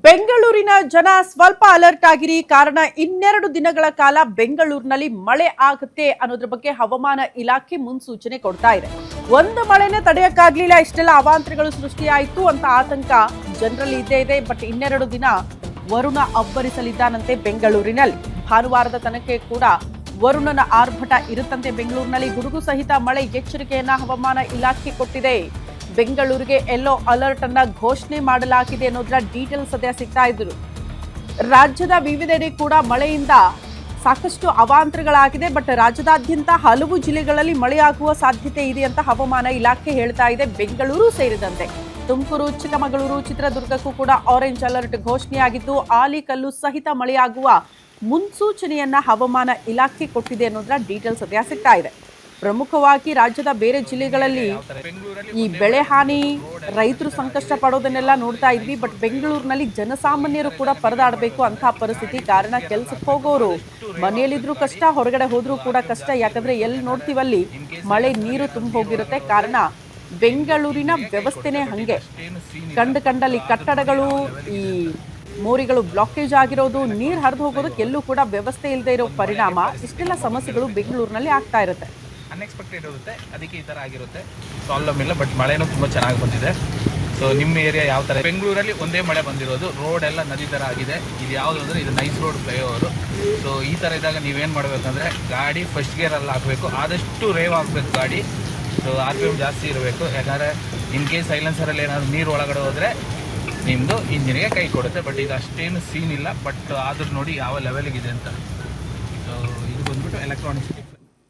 ಬೆಂಗಳೂರಿನ ಜನ ಸ್ವಲ್ಪ ಅಲರ್ಟ್ ಆಗಿರಿ. ಕಾರಣ ಇನ್ನೆರಡು ದಿನಗಳ ಕಾಲ ಬೆಂಗಳೂರಿನಲ್ಲಿ ಮಳೆ ಆಗುತ್ತೆ ಅನ್ನೋದ್ರ ಬಗ್ಗೆ ಹವಾಮಾನ ಇಲಾಖೆ ಮುನ್ಸೂಚನೆ ಕೊಡ್ತಾ ಇದೆ. ಒಂದು ಮಳೆನೇ ತಡೆಯಕ್ಕಾಗ್ಲಿಲ್ಲ, ಇಷ್ಟೆಲ್ಲ ಅವಾಂತರಗಳು ಸೃಷ್ಟಿಯಾಯಿತು ಅಂತ ಆತಂಕ ಜನರಲ್ಲಿ ಇದ್ದೇ ಇದೆ. ಬಟ್ ಇನ್ನೆರಡು ದಿನ ವರುಣ ಅಬ್ಬರಿಸಲಿದ್ದಾನಂತೆ ಬೆಂಗಳೂರಿನಲ್ಲಿ. ಭಾನುವಾರದ ತನಕ ಕೂಡ ವರುಣನ ಆರ್ಭಟ ಇರುತ್ತಂತೆ ಬೆಂಗಳೂರಿನಲ್ಲಿ. ಗುಡುಗು ಸಹಿತ ಮಳೆ ಎಚ್ಚರಿಕೆಯನ್ನ ಹವಾಮಾನ ಇಲಾಖೆ ಕೊಟ್ಟಿದೆ. ಬೆಂಗಳೂರಿಗೆ ಯೆಲ್ಲೋ ಅಲರ್ಟ್ ಅನ್ನ ಘೋಷಣೆ ಮಾಡಲಾಗಿದೆ ಅನ್ನೋದರ ಡೀಟೇಲ್ಸ್ ಸದ್ಯ ಸಿಗ್ತಾ ಇದ್ರು. ರಾಜ್ಯದ ವಿವಿಧೆಡೆ ಕೂಡ ಮಳೆಯಿಂದ ಸಾಕಷ್ಟು ಅವಾಂತರಗಳಾಗಿದೆ. ಬಟ್ ರಾಜ್ಯದಾದ್ಯಂತ ಹಲವು ಜಿಲ್ಲೆಗಳಲ್ಲಿ ಮಳೆಯಾಗುವ ಸಾಧ್ಯತೆ ಇದೆ ಅಂತ ಹವಾಮಾನ ಇಲಾಖೆ ಹೇಳ್ತಾ ಇದೆ. ಬೆಂಗಳೂರು ಸೇರಿದಂತೆ ತುಮಕೂರು, ಚಿಕ್ಕಮಗಳೂರು, ಚಿತ್ರದುರ್ಗಕ್ಕೂ ಕೂಡ ಆರೆಂಜ್ ಅಲರ್ಟ್ ಘೋಷಣೆಯಾಗಿದ್ದು ಆಲಿಕಲ್ಲು ಸಹಿತ ಮಳೆಯಾಗುವ ಮುನ್ಸೂಚನೆಯನ್ನ ಹವಾಮಾನ ಇಲಾಖೆ ಕೊಟ್ಟಿದೆ ಅನ್ನೋದರ ಡೀಟೇಲ್ಸ್ ಸದ್ಯ ಸಿಗ್ತಾ ಇದೆ. ಪ್ರಮುಖವಾಗಿ ರಾಜ್ಯದ ಬೇರೆ ಜಿಲ್ಲೆಗಳಲ್ಲಿ ಈ ಬೆಳೆ ಹಾನಿ, ರೈತರು ಸಂಕಷ್ಟ ಪಡೋದನ್ನೆಲ್ಲ ನೋಡ್ತಾ ಇದ್ವಿ. ಬಟ್ ಬೆಂಗಳೂರಿನಲ್ಲಿ ಜನಸಾಮಾನ್ಯರು ಕೂಡ ಪರದಾಡಬೇಕು ಅಂತ ಪರಿಸ್ಥಿತಿ. ಕಾರಣ ಕೆಲ್ಸಕ್ಕೆ ಹೋಗೋರು ಮನೆಯಲ್ಲಿದ್ರು ಕಷ್ಟ, ಹೊರಗಡೆ ಹೋದ್ರೂ ಕೂಡ ಕಷ್ಟ. ಯಾಕಂದ್ರೆ ಎಲ್ಲಿ ನೋಡ್ತೀವಲ್ಲಿ ಮಳೆ ನೀರು ತುಂಬ ಹೋಗಿರುತ್ತೆ. ಕಾರಣ ಬೆಂಗಳೂರಿನ ವ್ಯವಸ್ಥೆನೇ ಹಂಗೆ. ಕಂಡಲ್ಲಿ ಕಟ್ಟಡಗಳು, ಈ ಮೋರಿಗಳು ಬ್ಲಾಕೇಜ್ ಆಗಿರೋದು, ನೀರು ಹರಿದು ಹೋಗೋದಕ್ಕೆ ಎಲ್ಲೂ ಕೂಡ ವ್ಯವಸ್ಥೆ ಇಲ್ಲದೆ ಇರೋ ಪರಿಣಾಮ ಇಷ್ಟೆಲ್ಲ ಸಮಸ್ಯೆಗಳು ಬೆಂಗಳೂರಿನಲ್ಲಿ ಆಗ್ತಾ ಇರುತ್ತೆ. ಅನ್ಎಕ್ಸ್ಪೆಕ್ಟೆಡ್ ಇರುತ್ತೆ, ಅದಕ್ಕೆ ಈ ಥರ ಆಗಿರುತ್ತೆ. ಪ್ರಾಬ್ಲಮ್ ಇಲ್ಲ, ಬಟ್ ಮಳೆನೂ ತುಂಬ ಚೆನ್ನಾಗಿ ಬಂದಿದೆ. ಸೊ ನಿಮ್ಮ ಏರಿಯಾ ಯಾವ ಥರ? ಬೆಂಗಳೂರಲ್ಲಿ ಒಂದೇ ಮಳೆ ಬಂದಿರೋದು, ರೋಡ್ ಎಲ್ಲ ನದಿ ಥರ ಆಗಿದೆ. ಇದು ಯಾವುದು ಅಂದರೆ ಇದು ನೈಸ್ ರೋಡ್ ಫ್ಲೈಓವರು. ಸೊ ಈ ಥರ ಇದ್ದಾಗ ನೀವೇನು ಮಾಡಬೇಕಂದ್ರೆ ಗಾಡಿ ಫಸ್ಟ್ ಗೇರಲ್ಲಿ ಹಾಕಬೇಕು, ಆದಷ್ಟು ರೇವ್ ಆಗಬೇಕು ಗಾಡಿ. ಸೊ RPM ಜಾಸ್ತಿ ಇರಬೇಕು. ಯಾಕಂದರೆ ಇನ್ ಕೇಸ್ ಸೈಲೆನ್ಸರಲ್ಲಿ ಏನಾದರೂ ನೀರು ಒಳಗಡೆ ಹೋದರೆ ನಿಮ್ಮದು ಇಂಜಿನ್ಗೆ ಕೈ ಕೊಡುತ್ತೆ. ಬಟ್ ಇದು ಅಷ್ಟೇನು ಸೀನ್ ಇಲ್ಲ. ಬಟ್ ಆದರೂ ನೋಡಿ ಯಾವ ಲೆವೆಲ್ಗಿದೆ ಅಂತ. ಸೊ ಇದು ಬಂದ್ಬಿಟ್ಟು ಎಲೆಕ್ಟ್ರಾನಿಕ್ಸ್